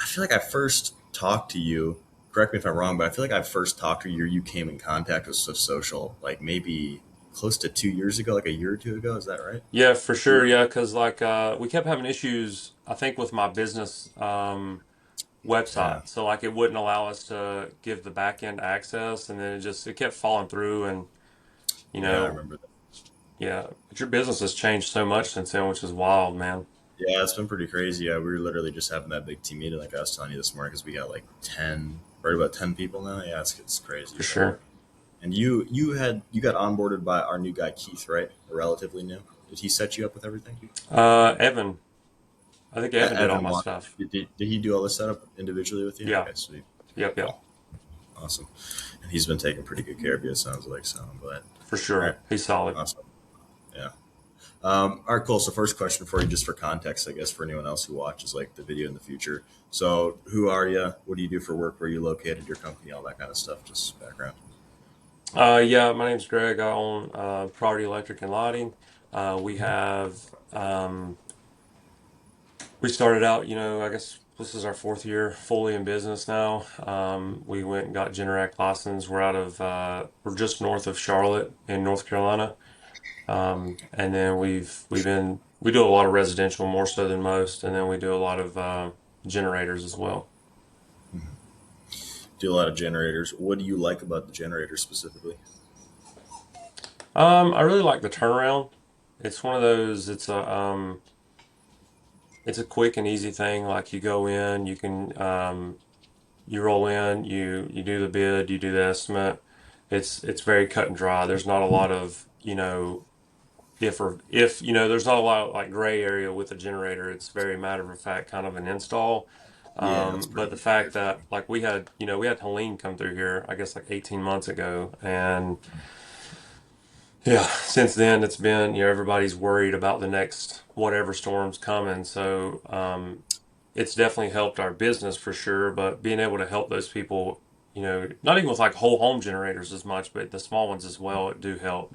I feel like I first talked to you. Correct me if I'm wrong, but I feel like I first talked to you. You came in contact with SwiftSocial like maybe close to 2 years ago, like a year or two ago. Is that right? Yeah, for sure. Yeah, because like we kept having issues, I think, with my business Yeah, website. So like it wouldn't allow us to give the back end access, and then it kept falling through. And you yeah, I know, remember that. yeah, but your business has changed so much since then, which is wild, man. Yeah, it's been pretty crazy. Yeah, we were literally just having that big team meeting, like I was telling you this morning, because we got like 10, right about 10 people now. Yeah, it's crazy. For But sure. and you got onboarded by our new guy Keith, right? Relatively new. Did he set you up with everything? Evan, I think Evan did all Evan my Watt. stuff. Did he do all the setup individually with you? Yeah. Okay, sweet. Yep. Yep. Cool. Awesome. And he's been taking pretty good care of you, it sounds like, so I'm glad. For All right. sure. He's solid. Awesome. Yeah. All right, cool. So first question for you, just for context, I guess, for anyone else who watches like the video in the future. So who are you? What do you do for work? Where are you located? Your company, all that kind of stuff. Just background. Yeah, my name's Greg. I own Priority Electric and Lighting. We have we started out, I guess this is our fourth year fully in business now. We went and got Generac license. We're just north of Charlotte in North Carolina. And then we do a lot of residential more so than most, and then we do a lot of generators as well. Do a lot of generators. What do you like about the generators specifically? I really like the turnaround. It's one of those. It's a quick and easy thing. Like you go in, you roll in, you do the bid, you do the estimate. It's very cut and dry. There's not a lot of if there's not a lot of like gray area with a generator. It's very matter of fact kind of an install. Yeah, that's But pretty the fact that straightforward. like we had Helene come through here, I guess like 18 months ago, and yeah, since then it's been, everybody's worried about the next whatever storm's coming. So it's definitely helped our business for sure, but being able to help those people, not even with like whole home generators as much, but the small ones as well, it do help,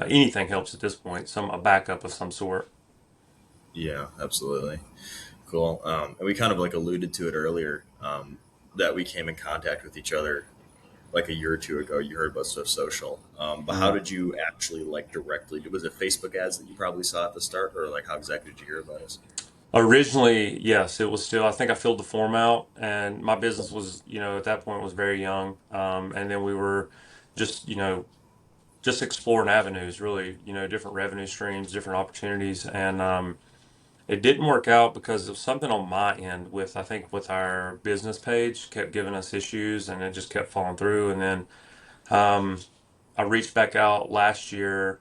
anything helps at this point, a backup of some sort. Yeah, absolutely. Cool. And we kind of like alluded to it earlier, that we came in contact with each other like a year or two ago. You heard about Swift Social, but how Mhm. did you actually like directly? Was it Facebook ads that you probably saw at the start, or like how exactly did you hear about us? Originally, yes, it was still, I think I filled the form out and my business was, at that point was very young. And then we were just, just exploring avenues, really, different revenue streams, different opportunities. And it didn't work out because of something on my end with, I think, with our business page kept giving us issues and it just kept falling through. And then um, I reached back out last year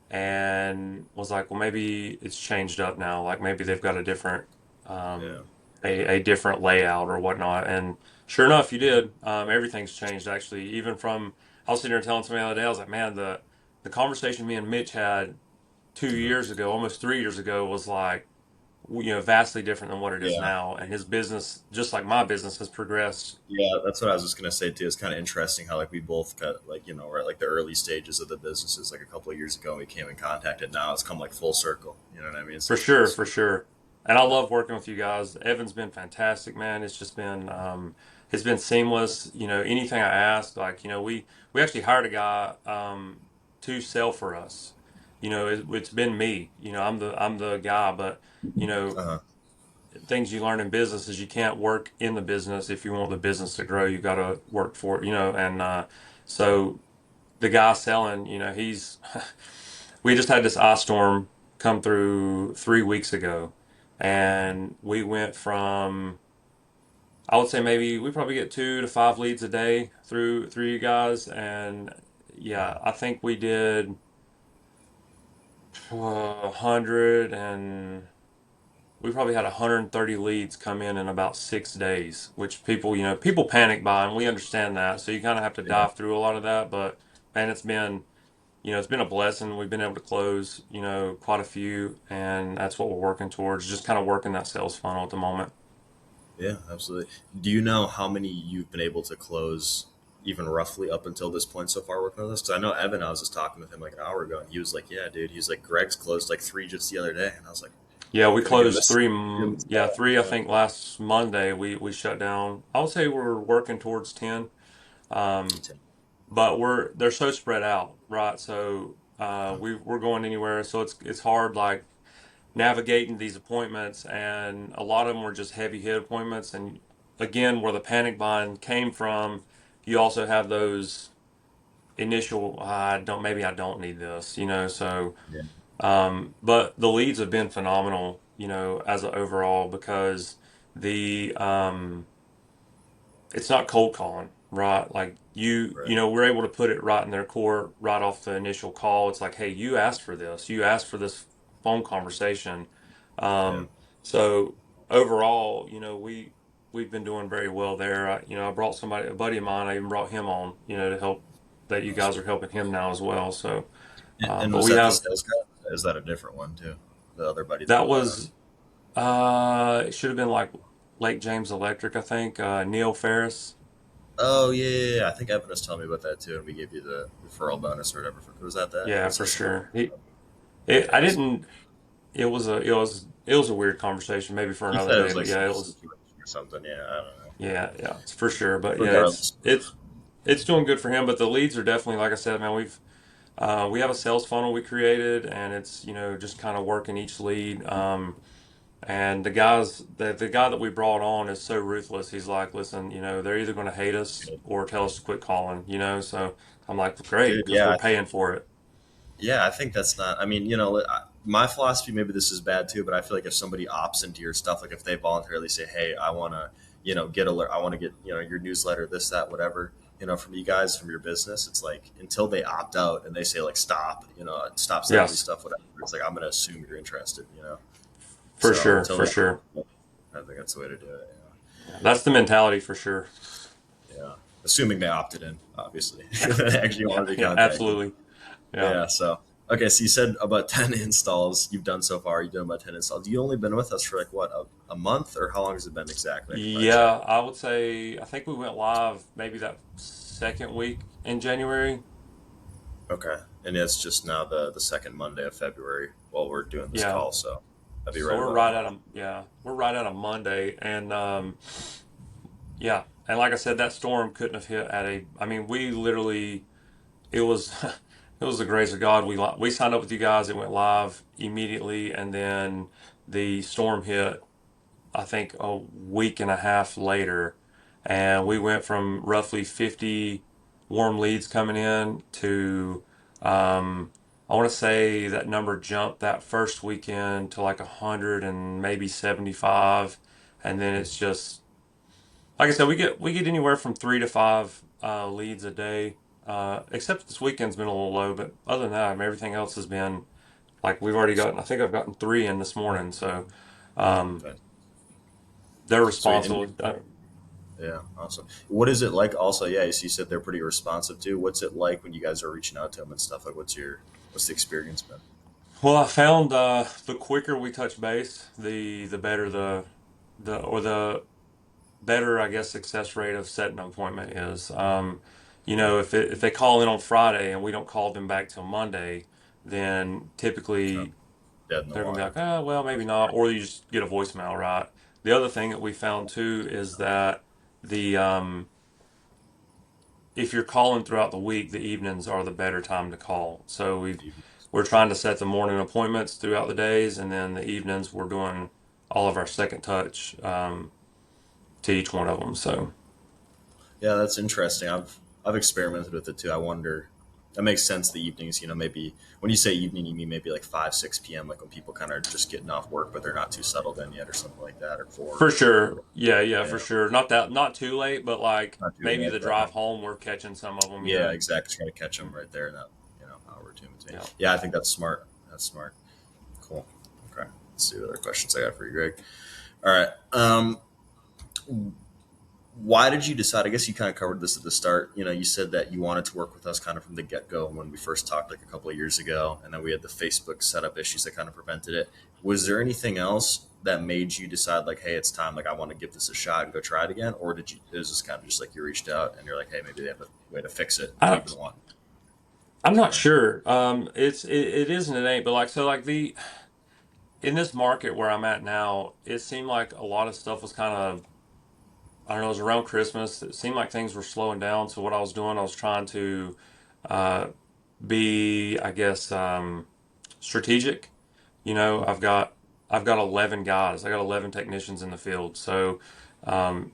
and was like, well, maybe it's changed up now. Like maybe they've got Yeah. um, a different layout or whatnot. And sure enough, you did. Everything's changed actually. Even from I was sitting here telling somebody the other day, I was like, man, the conversation me and Mitch had 2 years ago, almost 3 years ago, was like, vastly different than what it is Yeah. now. And his business, just like my business, has progressed. Yeah, that's what I was just gonna say too. It's kind of interesting how like we both got like we're at like the early stages of the businesses like a couple of years ago and we came in contact and now it's come like full circle. You know what I mean? So For it's pretty sure, for sweet. sure. And I love working with you guys. Evan's been fantastic, man. It's been seamless. Anything I ask, like, we actually hired a guy to sell for us. It's been me. I'm the guy, but you know, Uh-huh. things you learn in business is you can't work in the business if you want the business to grow. You got to work for it, and so the guy selling, we just had this ice storm come through 3 weeks ago, and we went from, I would say maybe we probably get 2 to 5 leads a day through you guys, and yeah, I think we did 100 and we probably had 130 leads come in about 6 days, which people panic by, and we understand that. So you kind of have to Yeah. dive through a lot of that, but man, it's been a blessing. We've been able to close, quite a few, and that's what we're working towards, just kind of working that sales funnel at the moment. Yeah, absolutely. Do you know how many you've been able to close even roughly up until this point so far working with us? Because I know Evan, I was just talking with him like an hour ago and he was like, yeah, dude, he's like, Greg's closed like three just the other day. And I was like, Yeah, we Gonna give closed us three. give us Yeah, three. I yeah. think last Monday we shut down. I would say we're working towards 10. Um, but they're so spread out, right? So we're going anywhere, so it's hard like navigating these appointments, and a lot of them were just heavy hit appointments. And again, where the panic buying came from, you also have those initial I don't maybe I don't need this, so Yeah, but the leads have been phenomenal, as an overall because the it's not cold calling, right? Like right. we're able to put it right in their court right off the initial call. It's like, hey, you asked for this. You asked for this phone conversation. Yeah, So overall, we've been doing very well there. I brought a buddy of mine. I even brought him on, to help. That you guys awesome. are helping him now as well. So, And but was we that the have sales guy? Or is that a different one too? The other buddy that that you brought on? was it should have been like Lake James Electric, I think. Neil Ferris. Oh yeah, yeah, yeah. I think Evan was telling me about that too, and we gave you the referral bonus or whatever. Was that that? Or Yeah, was for that somebody? sure. Okay, I awesome. didn't. It was a weird conversation, maybe for He another said it day. was But like yeah, some it was. situation or something. Yeah, I don't know. Yeah, yeah, it's for sure. But yeah, it's Regardless, it's it's doing good for him. But the leads are definitely, like I said, man. We have a sales funnel we created, and it's just kind of working each lead. And the guy that we brought on is so ruthless. He's like, listen, they're either going to hate us or tell us to quit calling. So I'm like, great, dude. because Yeah, we're I think paying for it. yeah, I think that's not. I mean, my philosophy, maybe this is bad too, but I feel like if somebody opts into your stuff, like if they voluntarily say, "Hey, I want to, get alert, I want to get, your newsletter, this, that, whatever, from you guys, from your business," it's like until they opt out and they say like, "Stop," stop sending me Yes, stuff, whatever. It's like I'm going to assume you're interested. for So sure, until for they, sure. I think that's the way to do it. That's the mentality for sure. Yeah. Assuming they opted in, obviously, Yeah, they actually yeah, wanted to yeah, contact you. absolutely. Yeah. Yeah. So, okay. So you said about 10 installs you've done so far. You've done about 10 installs. You only been with us for like what, a month or how long has it been exactly? I can probably check. Yeah, I would say I think we went live maybe that second week in January. Okay. And it's just now the second Monday of February while we're doing this Yeah. call. So that'd be So right we're about a right at month. a yeah, we're right at a Monday, and yeah, and like I said, that storm couldn't have hit at a. I mean, we literally it was it was the grace of God. We signed up with you guys. It went live immediately, and then the storm hit. I think a week and a half later, and we went from roughly 50 warm leads coming in to I want to say that number jumped that first weekend to like 100 and maybe 75, and then it's just like I said, we get anywhere from 3 to 5 leads a day. Except this weekend's been a little low, but other than that, I mean, everything else has been like we've already gotten. I think I've gotten 3 in this morning, so um, Okay. they're Sweet. And responsible. yeah, awesome. What is it like also? Yeah, so you said they're pretty responsive too. What's it like when you guys are reaching out to them and stuff? Like what's the experience been? Well, I found the quicker we touch base, the better the better, I guess, success rate of setting an appointment is. Yeah. If they call in on Friday and we don't call them back till Monday, then So typically dead in the they're gonna be water. like, oh, well, maybe not, or you just get a voicemail, right? The other thing that we found too is that the if you're calling throughout the week, the evenings are the better time to call. So we're trying to set the morning appointments throughout the days, and then the evenings we're doing all of our second touch to each one of them. So Yeah, that's interesting. I've experimented with it too. I wonder. That makes sense. The evenings, maybe when you say evening, you mean maybe like 5, 6 p.m., like when people kind of just getting off work, but they're not too settled in yet, or something like that, or four. for sure, yeah, yeah, Yeah, for sure. Not too late, but like not too maybe late, the but drive home we're catching some of them. yeah, exactly. Trying to catch them right there in that hour or two in between. Yeah. Yeah, I think that's smart. That's smart. Cool. Okay. Let's see what other questions I got for you, Greg. All right. Why did you decide? I guess you kind of covered this at the start. You said that you wanted to work with us kind of from the get go when we first talked like a couple of years ago, and then we had the Facebook setup issues that kind of prevented it. Was there anything else that made you decide like, hey, it's time, like I want to give this a shot and go try it again, or did you? It was just kind of just like you reached out and you're like, hey, maybe they have a way to fix it, and I, you've been wanting. I'm Go not ahead. sure. It is and it ain't, but like so like in this market where I'm at now, it seemed like a lot of stuff was kind of, I don't know, it was around Christmas. It seemed like things were slowing down. So what I was doing, I was trying to uh, be, I guess, strategic. You know, I've got 11 guys. I got 11 technicians in the field. So um,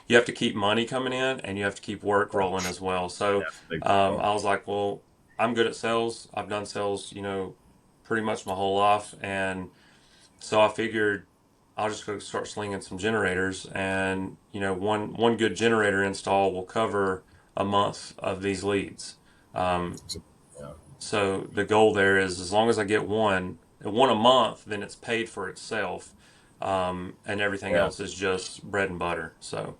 you have to keep money coming in and you have to keep work Yeah, rolling as well. So it's a big deal. I was like, well, I'm good at sales. I've done sales, pretty much my whole life, and so I figured I'll just go start slinging some generators, and one good generator install will cover a month of these leads. Um, So, yeah, so the goal there is as long as I get one a month, then it's paid for itself, and everything yeah, else is just bread and butter. So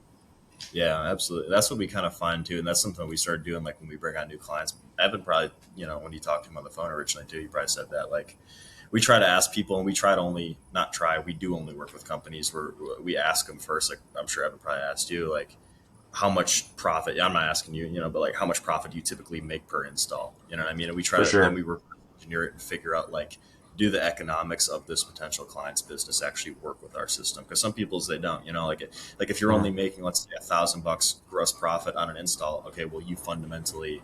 yeah, absolutely. That's what we kind of find too, and that's something we started doing. Like when we bring on new clients, Evan probably, when you talked to him on the phone originally too, you probably said that. Like we try to ask people, and we try to only not try. We do only work with companies where we ask them first. Like I'm sure Evan probably asked you, like how much profit. I'm not asking you, but like how much profit do you typically make per install? You know what I mean? And we try for to then sure. we engineer it and figure out like do the economics of this potential client's business actually work with our system? Because some people's they don't. Like if you're only Mhm. making let's say $1,000 gross profit on an install, okay, well you fundamentally,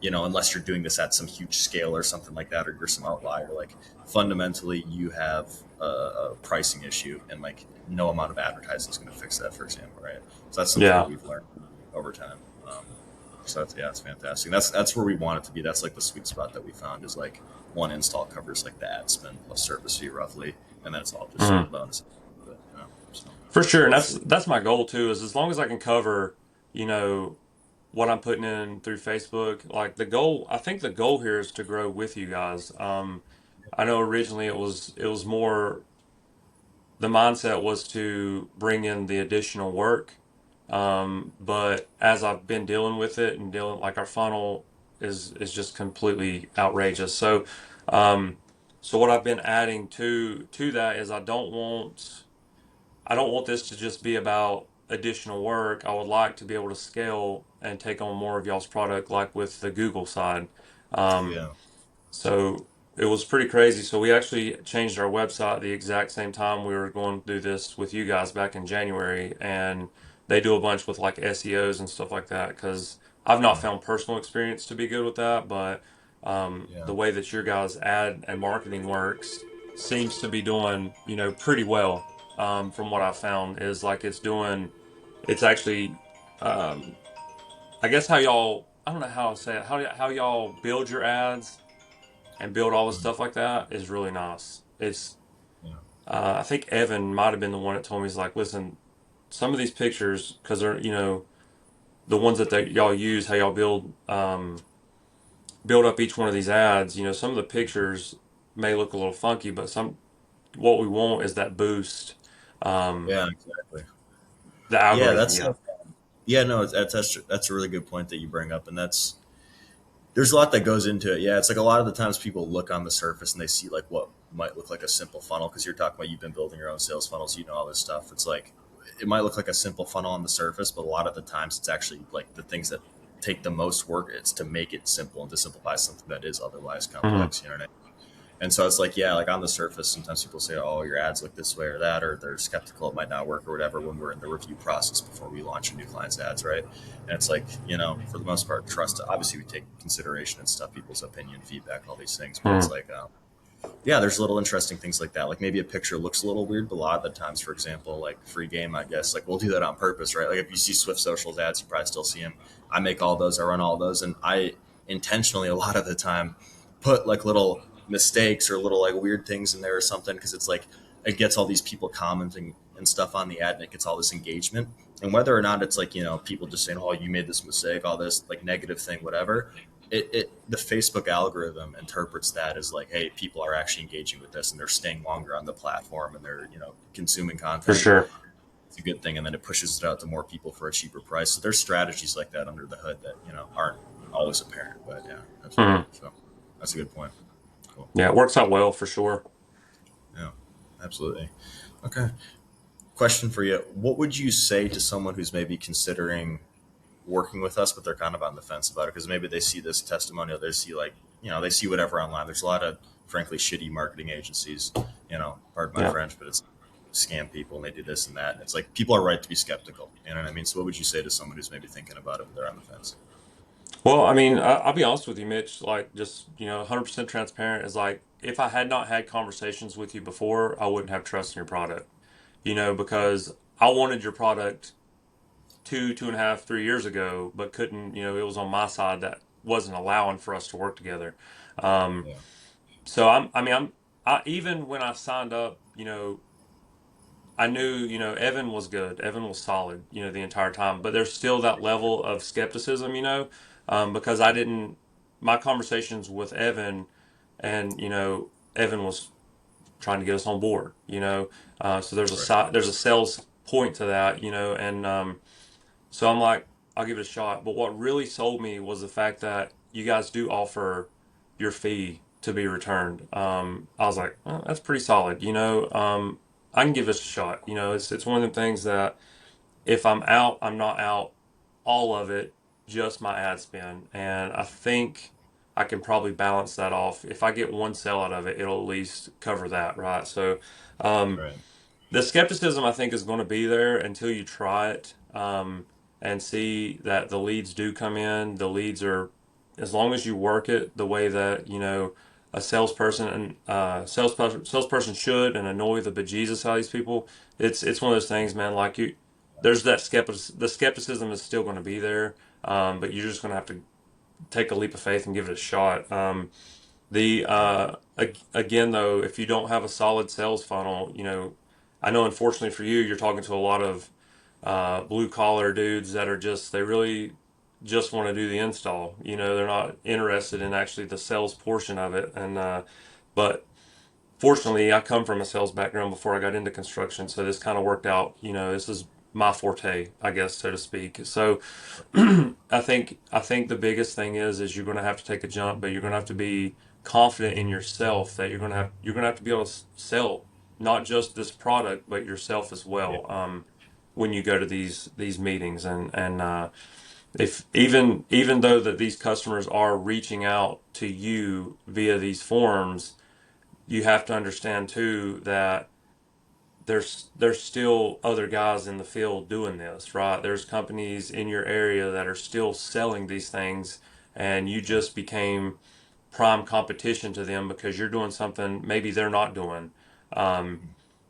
unless you're doing this at some huge scale or something like that, or you're some outlier, like fundamentally you have a pricing issue, and like no amount of advertising is going to fix that, for example, right? So that's something that Yeah. we've learned over time. So that's, yeah, it's fantastic. That's where we want it to be. That's like the sweet spot that we found is like one install covers like the ad spend plus service fee roughly, and then it's all just Mhm. bonus. So For sure, and that's absolutely, that's my goal too. Is as long as I can cover, you know, what I'm putting in through Facebook. Like the goal, I think the goal here is to grow with you guys. I know originally it was more the mindset was to bring in the additional work. But as I've been dealing with it and dealing like our funnel is just completely outrageous. Um, so what I've been adding to that is I don't want this to just be about additional work. I would like to be able to scale and take on more of y'all's product, like with the Google side. Um, yeah, so it was pretty crazy. So we actually changed our website the exact same time we were going to do this with you guys back in January, and they do a bunch with like SEOs and stuff like that. Because I've not yeah, found personal experience to be good with that, but yeah, the way that your guys' ad and marketing works seems to be doing pretty well. From what I've found is like it's actually um, I guess how y'all I don't know how to say it how y'all build your ads and build all the mhm, stuff like that is really nice. It's yeah, I think Evan might have been the one that told me he's like, listen, some of these pictures because they're the ones that y'all use, how y'all build up each one of these ads. Some of the pictures may look a little funky, but what we want is that boost. Um, yeah, exactly. the Yeah, algorithm, that's yeah, yeah, no, that's a really good point that you bring up, and that's there's a lot that goes into it. Yeah, it's like a lot of the times people look on the surface and they see like what might look like a simple funnel because you're talking about you've been building your own sales funnels, all this stuff. It's like it might look like a simple funnel on the surface, but a lot of the times it's actually like the things that take the most work. It's to make it simple and to simplify something that is otherwise hmm complex. You know what I mean? And so it's like, yeah, like on the surface, sometimes people say, oh, your ads look this way or that, or they're skeptical it might not work or whatever when we're in the review process before we launch a new client's ads, right? And it's like, for the most part, trust. Obviously, we take consideration and stuff, people's opinion, feedback, all these things. But it's hmm like, yeah, there's little interesting things like that. Like maybe a picture looks a little weird, but a lot of the times, for example, like free game, I guess, like we'll do that on purpose, right? Like if you see SwiftSocial's ads, you probably still see them. I make all those, I run all those, and I intentionally a lot of the time put like little mistakes or little like weird things in there or something because it's like it gets all these people commenting and stuff on the ad and it gets all this engagement. And whether or not it's like, people just saying, oh, you made this mistake, all this like negative thing, whatever, the Facebook algorithm interprets that as like, hey, people are actually engaging with this and they're staying longer on the platform and they're consuming for content. sure. It's a good thing, and then it pushes it out to more people for a cheaper price. So there's strategies like that under the hood that aren't always apparent, but yeah, absolutely. hmm So that's a good point. Cool. Yeah, it works out well for sure. Yeah, absolutely. Okay. Question for you: what would you say to someone who's maybe considering working with us, but they're kind of on the fence about it because maybe they see this testimonial, they see like they see whatever online. There's a lot of frankly shitty marketing agencies Pardon my Yeah. French, but it's scam people and they do this and that. And it's like people are right to be skeptical. You know what I mean? So what would you say to someone who's maybe thinking about it, but they're on the fence? Well, I mean, I'll be honest with you, Mitch. Like, just 100% transparent is like if I had not had conversations with you before, I wouldn't have trust in your product. Because I wanted your product 2.5, 3 years ago, but couldn't. It was on my side that wasn't allowing for us to work together. Um, Yeah. so I mean, even when I signed up, I knew, Evan was good. Evan was solid, the entire time. But there's still that level of skepticism, because I didn't, my conversations with Evan and, Evan was trying to get us on board, so Right. there's a sales point to that, and, so I'm like, I'll give it a shot. But what really sold me was the fact that you guys do offer your fee to be returned. I was like, oh, that's pretty solid. I can give this a shot. It's one of the things that if I'm out, I'm not out all of it, just my ad spend. And I think I can probably balance that off. If I get one sale out of it, it'll at least cover that, right? So, um, Right. the skepticism I think is going to be there until you try it, and see that the leads do come in. The leads are, as long as you work it the way that a salesperson and salesperson should, and annoy the bejesus out of these people. It's one of those things, man. Like there's that the skepticism is still going to be there, but you're just going to have to take a leap of faith and give it a shot. The Yeah. again though, if you don't have a solid sales funnel, I know unfortunately for you, you're talking to a lot of blue collar dudes that are they really just want to do the install. They're not interested in actually the sales portion of it. And but fortunately, I come from a sales background before I got into construction, so this kind of worked out. This is my forte, I guess, so to speak. So I think the biggest thing is you're going to have to take a jump, but you're going to have to be confident in yourself that you're going to have to be able to sell not just this product but yourself as Yeah. well. When you go to these meetings, and if even though that these customers are reaching out to you via these forms, you have to understand too that there's still other guys in the field doing this, right? There's companies in your area that are still selling these things, and you Yeah. just became prime competition to them because you're doing something maybe they're not doing. Um,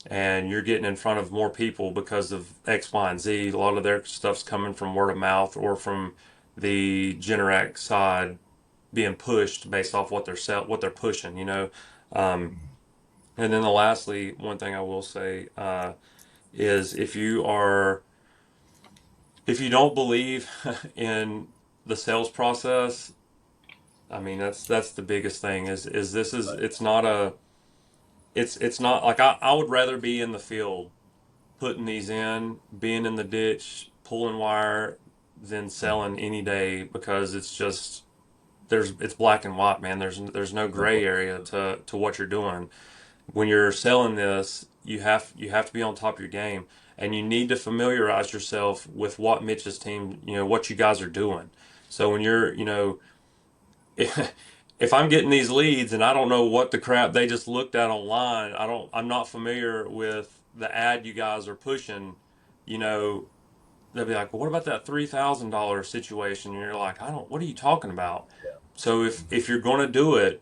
and you're getting in front of more people because of X, Y, and Z. A lot of their stuff's coming from word of mouth or from the Generac side being pushed based off what they're pushing, Um, and then lastly, one thing I will say is if you don't believe in the sales process, I mean that's the biggest thing is this is Right. it's not like I would rather be in the field putting these in, being in the ditch, pulling wire than Mhm. selling any day because it's black and white, man. There's no No gray area question. to what you're doing. When you're selling this, you have to be on top of your game, and you need to familiarize yourself with what Mitch's team, what you guys are doing. So when you're, if I'm getting these leads and I don't know what the crap they just looked at online, I'm not familiar with the ad you guys are pushing, you know, they'll be like, well, what about that $3,000 situation? And you're like, what are you talking about? Yeah. So if you're going to do it,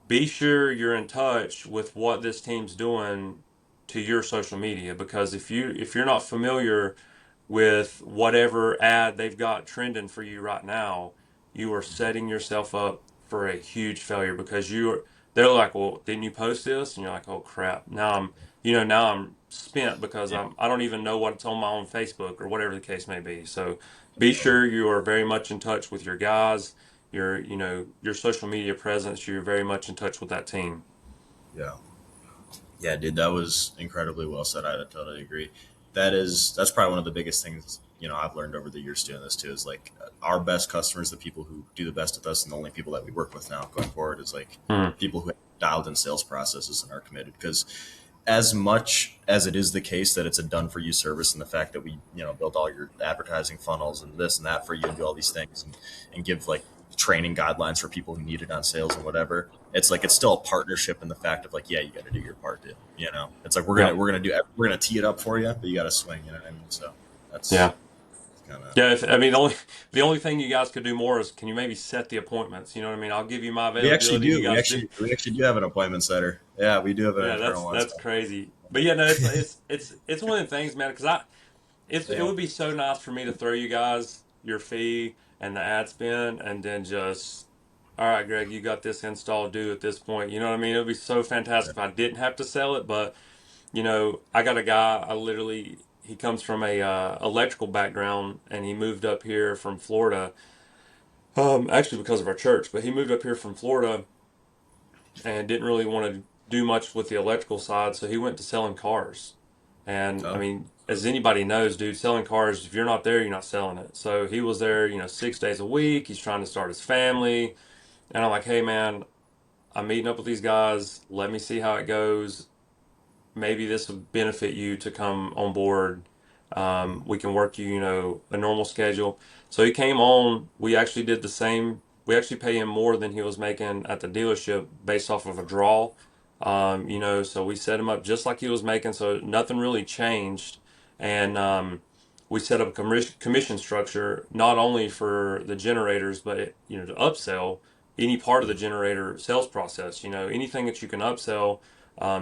be sure you're in touch with what this team's doing to your social media, because if you're not familiar with whatever ad they've got trending for you right now, you are setting yourself up for a huge failure because they're like, well, didn't you post this? And you're like, oh crap. Now I'm spent because Yeah. I don't even know what's on my own Facebook or whatever the case may be. So be sure you are very much in touch with your guys, your social media presence. You're very much in touch with that team. Yeah. Yeah, dude, that was incredibly well said. I totally agree. That's probably one of the biggest things I've learned over the years doing this too. Is like our best customers, the people who do the best with us, and the only people that we work with now going forward is like Hmm. people who have dialed in sales processes and are committed. Because as much as it is the case that it's a done for you service, and the fact that we build all your advertising funnels and this and that for you and do all these things and give like training guidelines for people who need it on sales and whatever. It's like it's still a partnership in the fact of like, yeah, you got to do your part, dude. You know, it's like Yep. we're gonna tee it up for you, but you got to swing. You know what I mean? So that's Yeah. kind of. Yeah. I mean, the only thing you guys could do more is can you maybe set the appointments? You know what I mean? I'll give you my We actually availability. You do. guys do. We actually do have an appointment setter. Yeah, we do have an Yeah, internal one. that's So crazy. But yeah, no, it's one of the things, man. Because it yeah, would be so nice for me to throw you guys your fee and the ad spend, and then just, all right, Greg, you got this installed due at this point. You know what I mean? It would be so fantastic if I didn't have to sell it. But I got a guy. He comes from a electrical background, and he moved up here from Florida. Actually because of our church, but he moved up here from Florida and didn't really want to do much with the electrical side, so he went to selling cars. And I oh, mean, as anybody knows, dude, selling cars, if you're not there, you're not selling it. So he was there, 6 days a week. He's trying to start his family. And I'm like, hey, man, I'm meeting up with these guys. Let me see how it goes. Maybe this would benefit you to come on board. We can work you, a normal schedule. So he came on. We actually did the same. We actually pay him more than he was making at the dealership based off of a draw. So we set him up just like he was making. So nothing really changed. And we set up a commission structure not only for the generators, but to upsell any part of the generator sales process. Anything that you can upsell,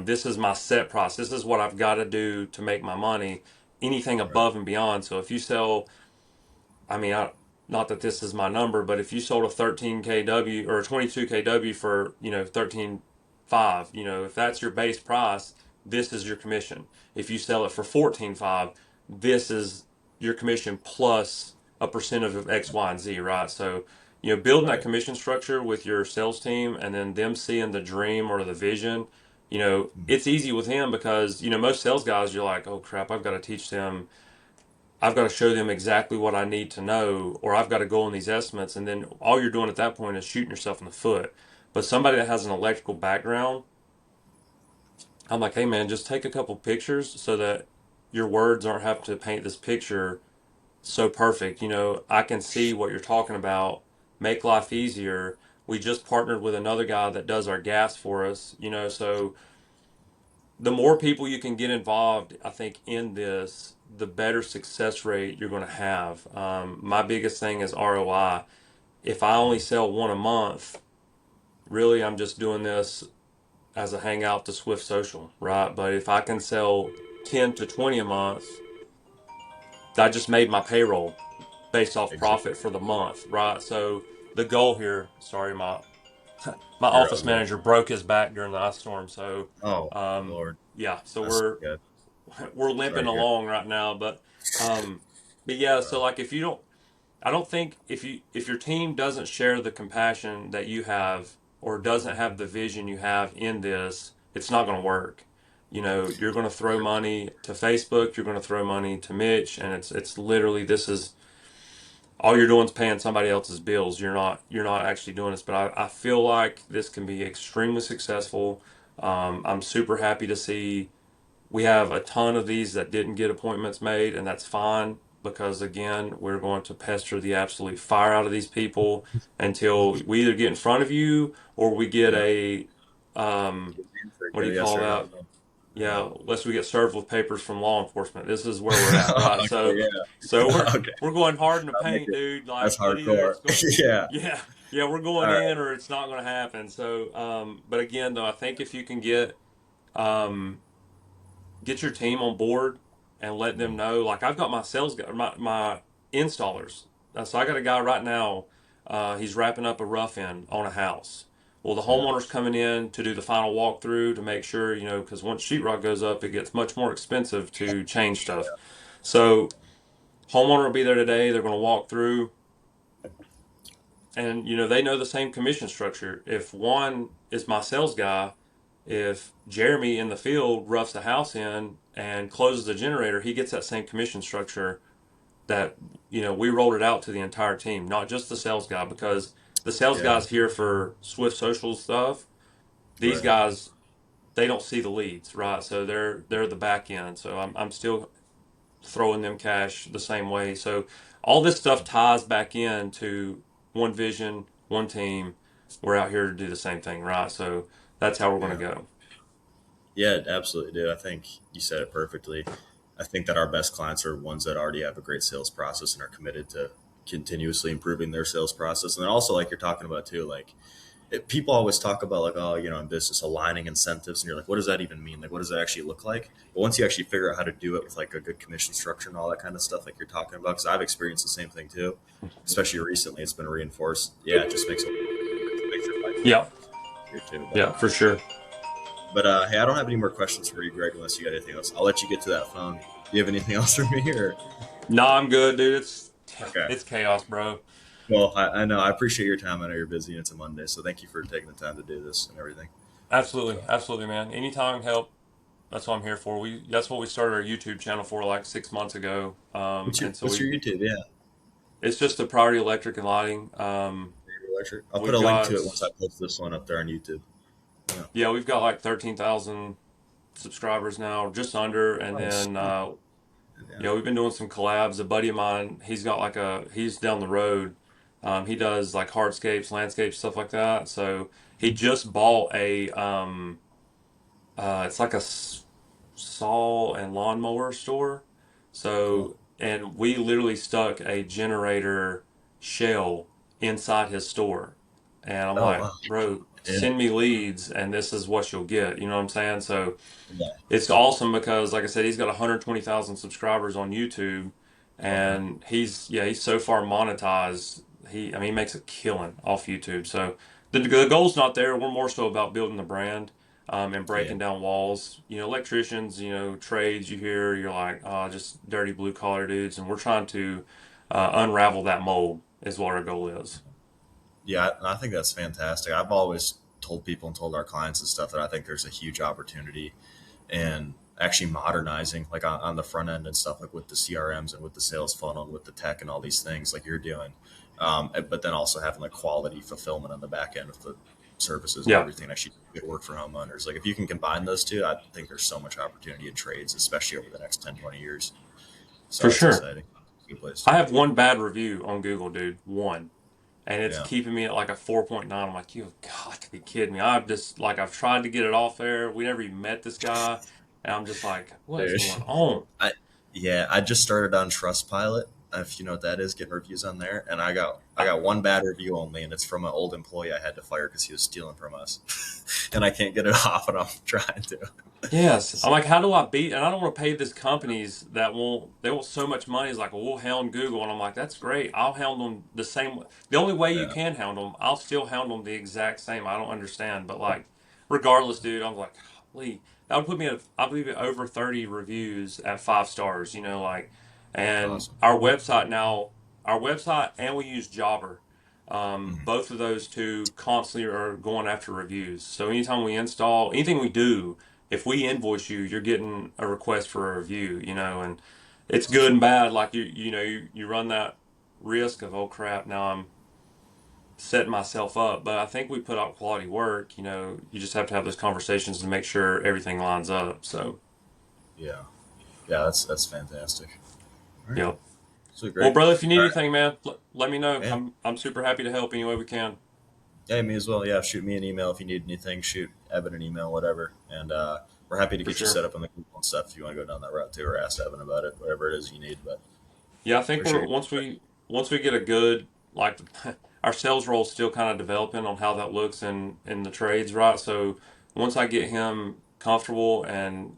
this is my set price. This is what I've got to do to make my money. Anything right, above and beyond. So if you sell, I mean, not that this is my number, but if you sold a 13 kW or a 22 kW for 13.5, if that's your base price, this is your commission. If you sell it for 14.5, this is your commission plus a percentage of X, Y, and Z, right? So building that right, commission structure with your sales team and then them seeing the dream or the vision, mm, it's easy with him because most sales guys, you're like, oh crap, I've got to teach them, I've got to show them exactly what I need to know, or I've got to go on these estimates. And then all you're doing at that point is shooting yourself in the foot. But somebody that has an electrical background, I'm like, hey man, just take a couple pictures so that your words aren't have to paint this picture so perfect. I can see what you're talking about, make life easier. We just partnered with another guy that does our gas for us, so the more people you can get involved, I think, in this, the better success rate you're going to have. My biggest thing is ROI. If I only sell one a month, really, I'm just doing this as a hangout to SwiftSocial, right? But if I can sell 10 to 20 a month, I just made my payroll based off profit exactly. for the month, right? So the goal here, sorry, my You're all office good. manager broke his back during the ice storm. So, Oh Lord, yeah, so that's good. we're Sorry limping to hear. along right now, but yeah, so Uh, like if you don't, I don't think if your team doesn't share the compassion that you have or doesn't have the vision you have in this, it's not going to work. You're going to throw money to Facebook, you're going to throw money to Mitch, and it's literally, this is all you're doing is paying somebody else's bills. You're not actually doing this. But I feel like this can be extremely successful. I'm super happy to see we have a ton of these that didn't get appointments made, and that's fine because, again, we're going to pester the absolute fire out of these people until we either get in front of you or we get yeah, a, um, what do get a you yes call or that? no. Yeah. Yeah, unless we get served with papers from law enforcement. This is where we're at, right? Okay, So, yeah. so we're Okay, we're going hard in the I'll make paint, it. dude. That's Like it either hardcore. it's going, Yeah. yeah, yeah, we're All going right. in or it's not going to happen. So, but again, though, I think if you can um, get your team on board and let them Mm, know. Like I've got my sales guy, my installers. So I got a guy right now. He's wrapping up a rough end on a house. Well, the yeah. homeowner's coming in to do the final walkthrough to make sure, because once sheetrock goes up, it gets much more expensive to change stuff. So homeowner will be there today. They're going to walk through, and they know the same commission structure. If one is my sales guy, if Jeremy in the field roughs the house in and closes the generator, he gets that same commission structure that we rolled it out to the entire team, not just the sales guy, because the sales Yeah. guys here for SwiftSocial stuff, these Right. guys, they don't see the leads, right? So they're the back end. So I'm still throwing them cash the same way. So all this stuff ties back into one vision, one team. We're out here to do the same thing, right? So that's how we're going to Yeah. go. Yeah, absolutely, dude. I think you said it perfectly. I think that our best clients are ones that already have a great sales process and are committed to continuously improving their sales process. And then also, like you're talking about too, like people always talk about like, oh, in business aligning incentives, and you're like, what does that even mean? Like, what does that actually look like? But once you actually figure out how to do it with like a good commission structure and all that kind of stuff, like you're talking about, because I've experienced the same thing too, especially recently, it's been reinforced. Yeah, it just makes your life Yeah, easier too. yeah, for sure. But hey, I don't have any more questions for you, Greg, unless you got anything else. I'll let you get to that phone. Do you have anything else for me, or No, I'm good, dude. It's okay? it's chaos, bro. Well, I know I appreciate your time. I know you're busy and it's a Monday, so thank you for taking the time to do this and everything. Absolutely, So, absolutely, man. Anytime help. That's what I'm here for. That's what we started our YouTube channel for like 6 months ago. And so what's we your YouTube? Yeah, it's just the Priority Electric and Lighting. Favorite Electric. I'll put We've a link got to it once I post this one up there on YouTube. Yeah. yeah, we've got like 13,000 subscribers now, just under. And Oh, then sweet. Yeah. we've been doing some collabs. A buddy of mine, he's down the road. He does like hardscapes, landscapes, stuff like that. So he just bought it's like a saw and lawnmower store. Cool. So, and we literally stuck a generator shell inside his store. And I'm Oh like, wow. bro, Yeah. send me leads and this is what you'll get. You know what I'm saying? So Yeah. it's awesome because, like I said, he's got 120,000 subscribers on YouTube Oh man. and he's so far monetized. He makes a killing off YouTube. So the goal's not there. We're more so about building the brand and Yeah. breaking down walls. Electricians, trades you hear, you're like, oh, just dirty blue collar dudes. And we're trying to unravel that mold, is what our goal is. Yeah, I think that's fantastic. I've always told people and told our clients and stuff that I think there's a huge opportunity in actually modernizing, like on the front end and stuff, like with the CRMs and with the sales funnel and with the tech and all these things, like you're doing. But then also having like quality fulfillment on the back end of the services and Yeah, everything. Actually, good work for homeowners. Like if you can combine those two, I think there's so much opportunity in trades, especially over the next 10, 20 years. So for that's sure. exciting. Good place to I be. have one bad review on Google, dude. One. And it's Yeah. keeping me at like a 4.9. I'm like, you've got to be kidding me. I've tried to get it off there. We never even met this guy. And I'm just like, what is Dude. going on? I yeah, I just started on Trustpilot. If you know what that is, getting reviews on there, and I got one bad review only, and it's from an old employee I had to fire because he was stealing from us, and I can't get it off, and I'm trying to. Yes. I'm So like, how do I beat? And I don't want to pay these companies they want so much money. It's like, well, we'll hound Google. And I'm like, that's great. I'll hound them the same way. The only way you yeah, can hound them, I'll still hound them the exact same. I don't understand. But like, regardless, dude, I'm like, golly, that would put me at, I believe, at over 30 reviews at 5 stars, like, that's and awesome. our website, and we use Jobber. Mhm. Both of those two constantly are going after reviews. So anytime we install anything we do, if we invoice you, you're getting a request for a review, and it's good Awesome. and bad. Like you run that risk of, oh crap, now I'm setting myself up. But I think we put out quality work. You just have to have those conversations to make sure everything lines up. So, Yeah, yeah, that's fantastic. All right, yep. so Well, great. brother, if you need All right, anything, man, let me know. yeah, I'm super happy to help any way we can. yeah, me as well. Yeah, shoot me an email if you need anything. Shoot Evan an email, whatever, and we're happy to For get you sure. set up on the Google and stuff if you want to go down that route too, or ask Evan about it, whatever it is you need. But Yeah, I think we're appreciate it. once we get a good like our sales role is still kind of developing on how that looks in the trades, right? So once I get him comfortable and